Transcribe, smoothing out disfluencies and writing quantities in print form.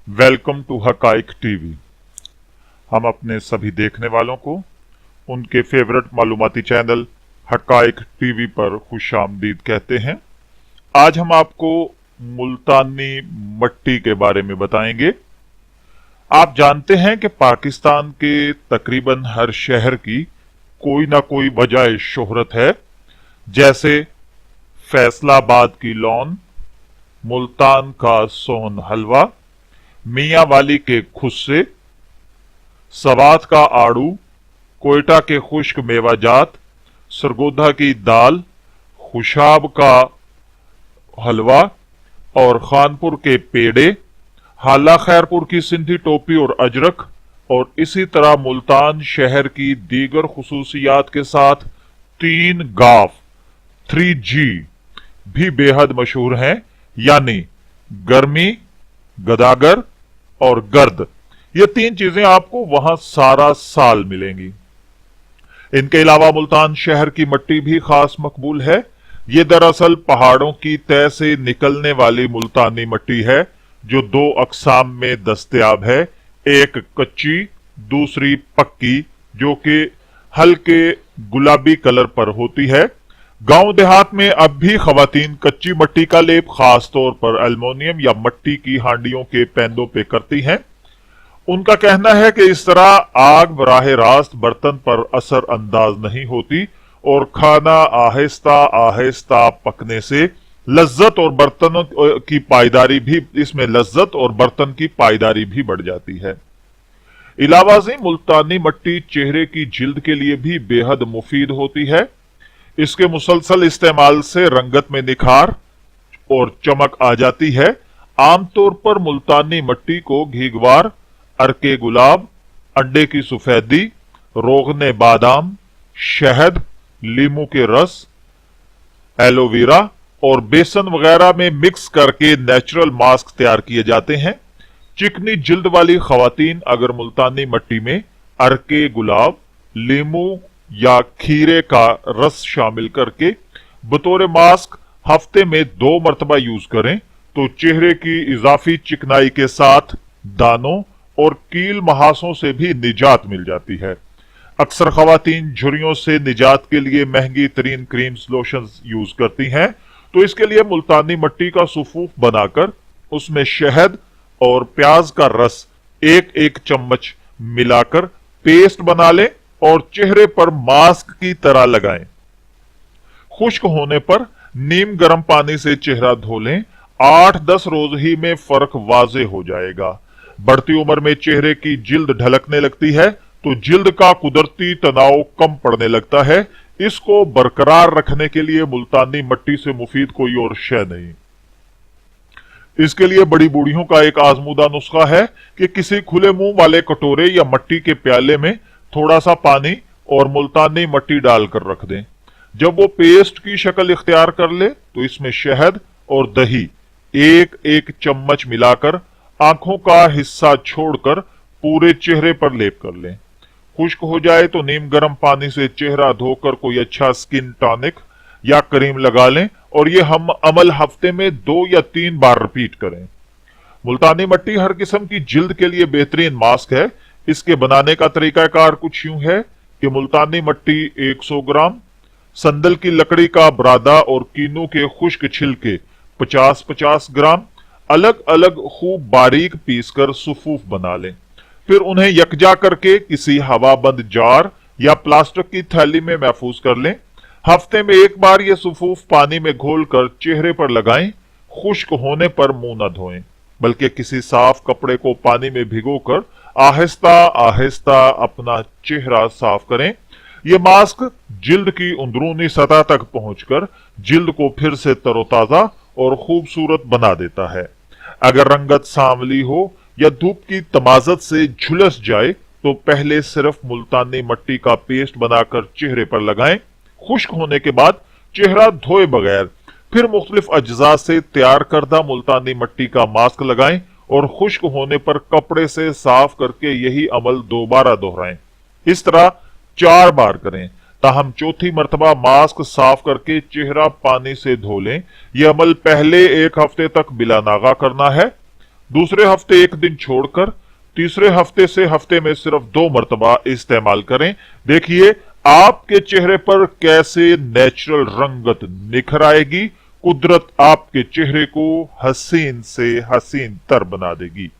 Welcome to हकाइक TV. हम अपने सभी देखने वालों को उनके फेवरेट मालूमाती चैनल हकाइक टीवी पर खुशामदीद कहते हैं। आज हम आपको मुल्तानी मट्टी के बारे में बताएंगे। आप जानते हैं कि पाकिस्तान के तकरीबन हर शहर की कोई ना कोई वजह शोहरत है, जैसे फैसलाबाद की लौन, मुल्तान का सोन हलवा, मियां वाली के खुस्से, सवात का आड़ू, कोयटा के खुश्क मेवाजात, सरगोधा की दाल, खुशाब का हलवा और खानपुर के पेड़े, हाला खैरपुर की सिंधी टोपी और अजरक, और इसी तरह मुल्तान शहर की दीगर खुसूसियात के साथ 3 गाफ 3G भी बेहद मशहूर हैं, यानी गर्मी, गदागर और गर्द। ये 3 चीजें आपको वहां सारा साल मिलेंगी। इनके अलावा मुल्तान शहर की मट्टी भी खास मकबूल है। ये दरअसल पहाड़ों की तह से निकलने वाली मुल्तानी मट्टी है, जो 2 अकसाम में दस्तयाब है। एक कच्ची, दूसरी पक्की, जो कि हल्के गुलाबी कलर पर होती है। गांव देहात में अब भी खवातीन कच्ची मट्टी का लेप खास तौर पर एल्युमिनियम या मट्टी की हांडियों के पेंदों पे करती हैं। उनका कहना है कि इस तरह आग बराह रास्त बर्तन पर असर अंदाज नहीं होती और खाना आहिस्ता आहिस्ता पकने से लज्जत और बर्तनों की पायदारी भी बर्तन की पायदारी भी बढ़ जाती है। इलावाज़ी मुल्तानी मट्टी चेहरे की जिल्द के लिए भी बेहद मुफीद होती है। इसके मुसलसल इस्तेमाल से रंगत में निखार और चमक आ जाती है। आमतौर पर मुल्तानी मट्टी को घीगवार, अरके गुलाब, अंडे की सफेदी, रोगने बादाम, शहद, लीमू के रस, एलोवेरा और बेसन वगैरह में मिक्स करके नेचुरल मास्क तैयार किए जाते हैं। चिकनी जिल्द वाली खवातीन अगर मुल्तानी मट्टी में अरके गुलाब, लीमू या खीरे का रस शामिल करके बतौर मास्क हफ्ते में 2 मरतबा यूज करें तो चेहरे की इजाफी चिकनाई के साथ दानों और कील महासों से भी निजात मिल जाती है। अक्सर खवातीन झुर्रियों से निजात के लिए महंगी तरीन क्रीम्स, लोशंस यूज करती हैं, तो इसके लिए मुल्तानी मट्टी का सुफूफ बनाकर उसमें शहद और प्याज का रस 1-1 चम्मच मिलाकर पेस्ट बना लें और चेहरे पर मास्क की तरह लगाएं। खुश्क होने पर नीम गर्म पानी से चेहरा धो लें। 8-10 रोज ही में फर्क वाजे हो जाएगा। बढ़ती उम्र में चेहरे की जिल्द ढलकने लगती है तो जिल्द का कुदरती तनाव कम पड़ने लगता है। इसको बरकरार रखने के लिए मुल्तानी मट्टी से मुफीद कोई और शय नहीं। इसके लिए बड़ी बूढ़ियों का एक आजमूदा नुस्खा है कि किसी खुले मुंह वाले कटोरे या मट्टी के प्याले में थोड़ा सा पानी और मुल्तानी मट्टी डालकर रख दें। जब वो पेस्ट की शक्ल इख्तियार कर ले तो इसमें शहद और दही 1-1 चम्मच मिलाकर आंखों का हिस्सा छोड़कर पूरे चेहरे पर लेप कर लें। खुश्क हो जाए तो नीम गर्म पानी से चेहरा धोकर कोई अच्छा स्किन टॉनिक या क्रीम लगा लें और ये हम अमल हफ्ते में 2 या 3 बार रिपीट करें। मुल्तानी मट्टी हर किस्म की जिल्द के लिए बेहतरीन मास्क है। इसके बनाने का तरीकाकार कुछ यूं है कि मुल्तानी मट्टी 100 ग्राम, संदल की लकड़ी का बरादा और कीनू के खुश्क छिलके 50-50 ग्राम अलग अलग खूब बारीक पीसकर सुफूफ बना लें। फिर उन्हें यकजा करके किसी हवाबंद जार या प्लास्टिक की थैली में महफूज कर लें। हफ्ते में 1 बार ये सुफूफ पानी में घोलकर चेहरे पर लगाएं। खुश्क होने पर मुंह न धोएं, बल्कि किसी साफ कपड़े को पानी में भिगोकर आहिस्ता आहिस्ता अपना चेहरा साफ करें। यह मास्क जिल्द की अंदरूनी सतह तक पहुंचकर जिल्द को फिर से तरोताजा और खूबसूरत बना देता है। अगर रंगत सांवली हो या धूप की तमाजत से झुलस जाए तो पहले सिर्फ मुल्तानी मट्टी का पेस्ट बनाकर चेहरे पर लगाएं। खुश्क होने के बाद चेहरा धोए बगैर फिर मुख्तलिफ अज्जा से तैयार करदा मुल्तानी मट्टी का मास्क लगाएं और खुश्क होने पर कपड़े से साफ करके यही अमल दोबारा दोहराएं। इस तरह 4 बार करें। ताहम चौथी मर्तबा मास्क साफ करके चेहरा पानी से धो लें। यह अमल पहले 1 हफ्ते तक बिला नागा करना है। दूसरे हफ्ते एक दिन छोड़कर तीसरे हफ्ते से हफ्ते में सिर्फ 2 मर्तबा इस्तेमाल करें। देखिए आपके चेहरे पर कैसे नेचुरल रंगत निखर आएगी। कुदरत आपके चेहरे को हसीन से हसीन तर बना देगी।